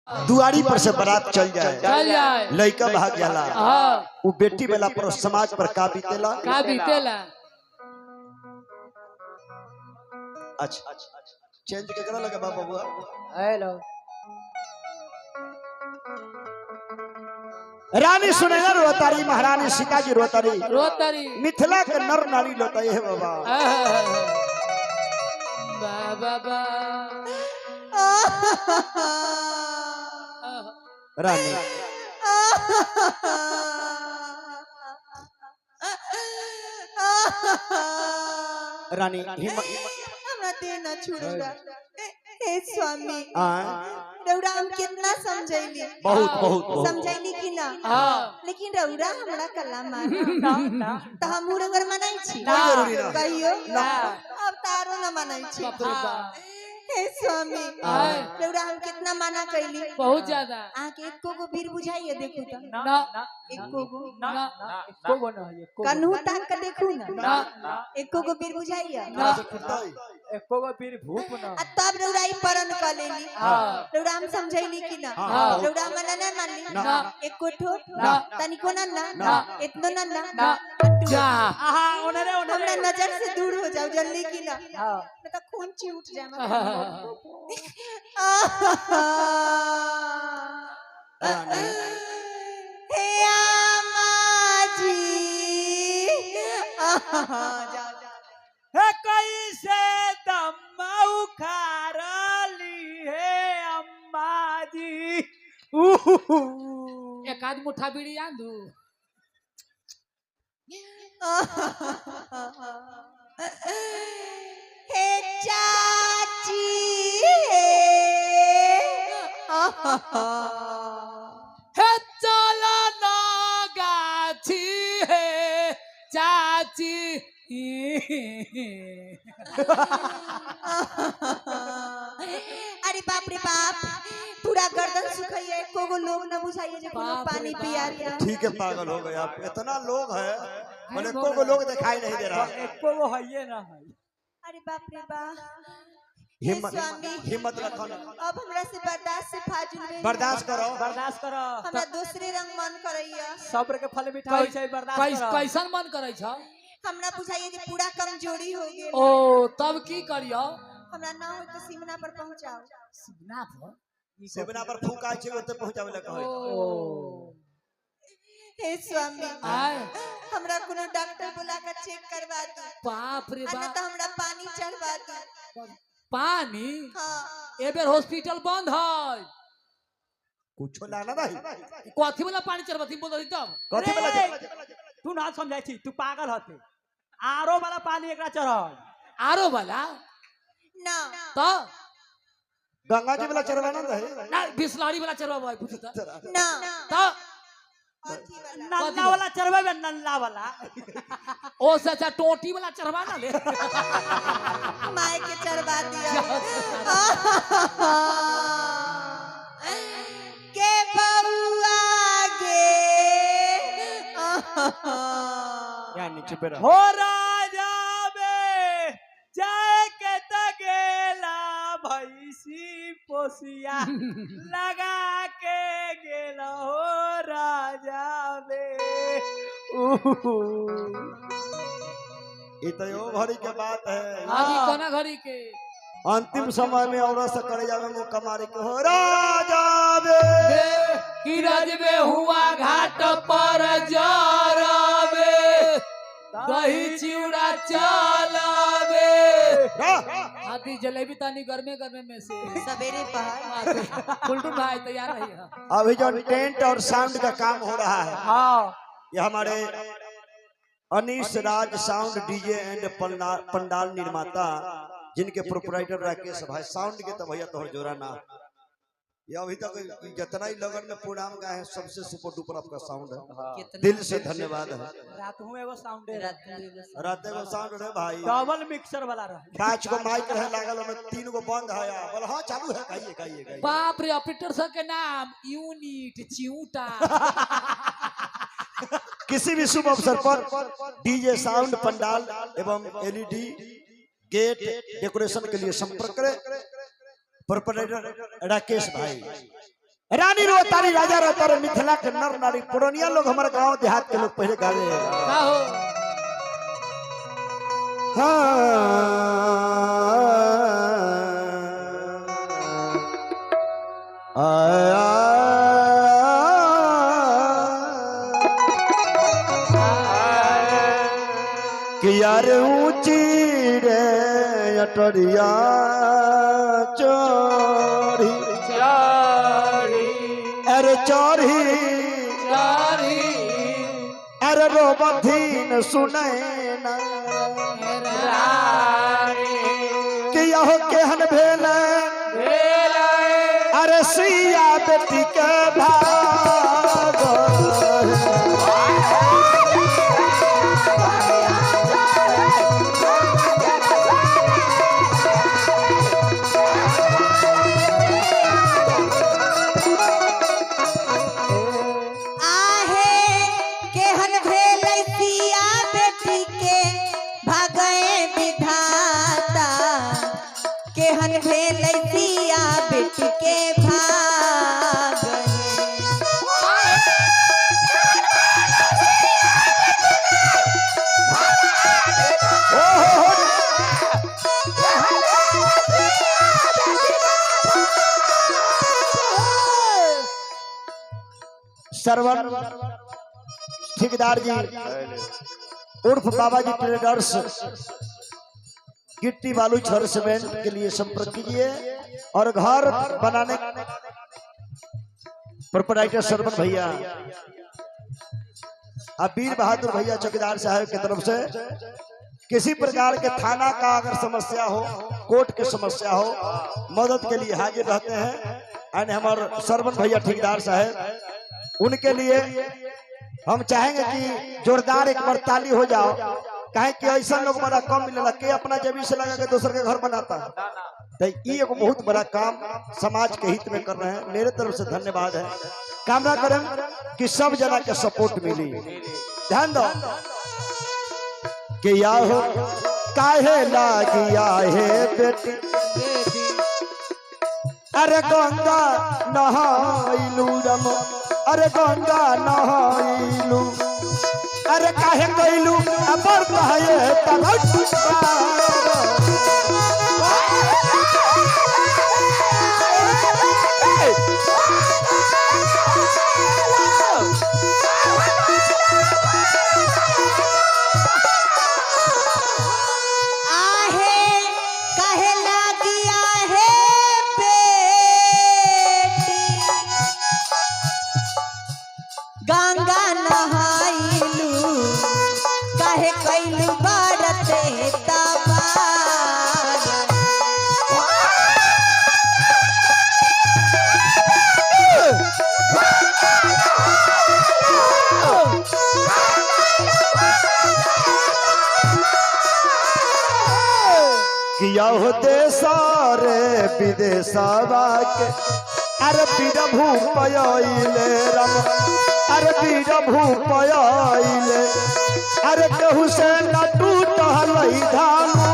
दुआरी पर से बारात चल जाए लड़का भाग जाला वो बेटी वाला पर समाज पर का बीतेला अच्छा चेंज केकरा लगे बाबा बुआ हेलो रानी सुनेगा रोतारी महारानी सीता जी रोतारी मिथिला के नर नारी लोता है बाबा बाबा रानी रानी हमरा देना छोड़ूगा हे स्वामी रौरा हम कितना समझैली बहुत समझैली कि ना लेकिन रौरा हमरा कला मार त हम मुरंगर मनाई छी कहियो अब तारो न मनाई छी हे स्वामी रौरा हम कितना मना कैली बहुत ज्यादा आके एको गो बीर बुझाइए देखू त ना एको गो कन्हू ताक के देखू ना एको गो बीर बुझाइए एको गो पीर भूप ना तब रौरा ई परन क लेली रौरा हम समझैली कि ना रौरा मना ना मानली एको ठोट तनिको ना इतना ना जा हमरा नजर से दूर हो जाओ जल्दी की ना तो खून ची उठ जाए हे आमाजी हे कैसे दम उखारली हे अम्मा जी एक आध मुठा बीड़ी आंधू हे चाची हे चला ना गाछी हे चाची अरे बाप रे बाप पूरा गर्दन सुखाइए कोगो लोग न बुझाइए जो कोनो पानी पिया दिया ठीक है पागल हो गए आप इतना लोग है मैंने को लोग दिखाई नहीं दे रहा एको गो है ना है अरे बाप रे बाप हिम्मत रखो ना अब हमरा से बर्दाश्त से फाजुल में बर्दाश्त करो हमरा दूसरे रंग मन करैया सब्र के फल मीठा होय छै बर्दाश्त करो कैसन मन करे छ हमरा बुझाइए जे पूरा कमजोरी हो गेल ओ तब की करियो हमरा ना हो तो सिमना पर पहुंचाओ सिमना पर फूका छै ओते पहुंचावे ला कहै हे स्वामी हमरा कोनो डॉक्टर बुला के चेक करवा दो बाप रे बाप तो हमरा पानी चढ़वा दो पानी हां ए बेर हॉस्पिटल बंद है कुछो लाना नहीं कथि वाला पानी चढ़बती बोल रही तब कथि वाला तू ना समझाई छी तू पागल हते आरो वाला पानी एकरा चढ़ल आरो वाला ना तो गंगा जी वाला चढ़वाना है ना बिस्लरी वाला चढ़वा पूछ त ना तो नल्ला वाला चढ़बे नल्ला वाला ओ सचा टोटी वाला चढ़वा ना ले माय के चढ़वा दिया के बउआ गे यार नीचे पे रहो हो राजा बे जाए के तगेला भैंसी पोसिया लगा के गेला हो राजा बे ये तो यो घड़ी के बात है अभी कोना घड़ी के अंतिम समय में औरत से करे जावे मुंह कमारी के हो राजा बे कि राजबे हुआ घाट पर जरबे दही चिवड़ा चलबे आदि जलेबी तानी गर्मे में से सवेरे पहाड़ फुलटू भाई तैयार है अभी जो टेंट और साउंड का काम हो रहा है हां ये हमारे अनीश राज साउंड डीजे एंड पंडाल निर्माता जिनके प्रोपराइटर राकेश भाई साउंड के तो भैया तोहर जोरा ना ये अभी तक जितना ही लगन में प्रोग्राम गाए हैं सबसे सुपर डुपर आपका साउंड है दिल से धन्यवाद है रात में एगो साउंड रात में साउंड है भाई डबल मिक्सर वाला रहे 5 गो माइक रहे लागल में 3 गो बंद है बोल हां चालू है गाइए बाप रे ऑपरेटर सर के नाम यूनिट चिऊटा किसी भी शुभ अवसर पर डीजे साउंड पंडाल एवं एलईडी गेट डेकोरेशन के लिए संपर्क करें प्रोपराइटर राकेश भाई। रानी रोतारी राजा रोतारी मिथिला के नर नारी पुरानिया लोग हमारे गांव देहात के लोग पहले गावे का हो कि यार ऊंची रे अटरिया चोरी अरे चोरी अरे रोबधीन सुने ना कि यह केहन भेल अरे सिया बेटी के भाग केहन भेल सिया बेटी के भाग सरवन ठेकेदार जी उर्फ बाबा जी ट्रेडर्स गिट्टी बालू छड़ सीमेंट के लिए संपर्क कीजिए और घर बनाने प्रोपराइटर सरवन भैया अब वीर बहादुर भैया चौकीदार साहब की तरफ से किसी प्रकार के थाना का अगर समस्या हो कोर्ट की समस्या हो मदद के लिए हाजिर रहते हैं और हमारे सरवन भैया ठेकेदार साहब उनके लिए हम चाहेंगे कि जोरदार एक बार ताली हो जाओ कहे कि ऐसा लोग बड़ा कम मिलेला के अपना जमीन से लगा के दूसरे के घर बनाता है तो ये एक बहुत बड़ा काम समाज के हित में कर रहे हैं मेरे तरफ से धन्यवाद है कामना करें कि सब जना के सपोर्ट मिली ध्यान दो कि या हो काहे लागिया है बेटी अरे गंगा नहाइलू रम अरे गंगा नहाइलू अरे काहे कइलू अपर कहे तब गंगा नहाइलू काहे कइलू बारते तबार किया हो देशा रे विदेशवा के अरे पीर भूपयाइले रम अरे पीर भूपयाइले अरे केहू से न टूटल धानु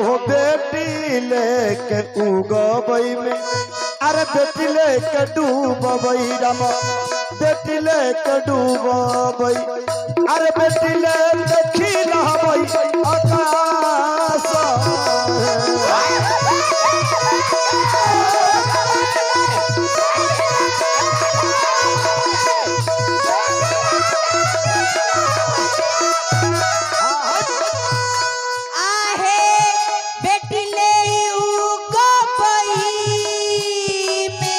हो बेटी लेके उगबई में अरे बेटी लेके डूबई राम बेटी लेके डूबई अरे बेटी लेके खिलबई आकाश आहे बेटी ले उगबई में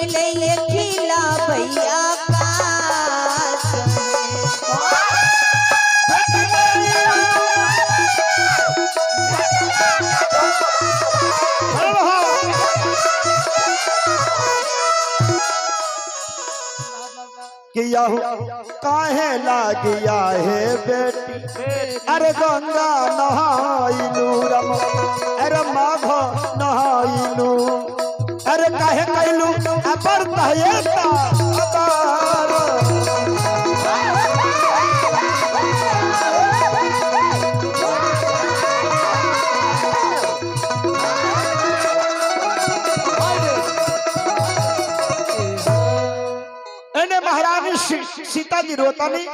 ले खिला भैया काश किया काहे लागिया है बेटी अरे गंगा नहाइलू रम अरे माघ नहाइलू अरे काहे कैलू अपर तहयता अबार एने महारानी सीता जी रोता नहीं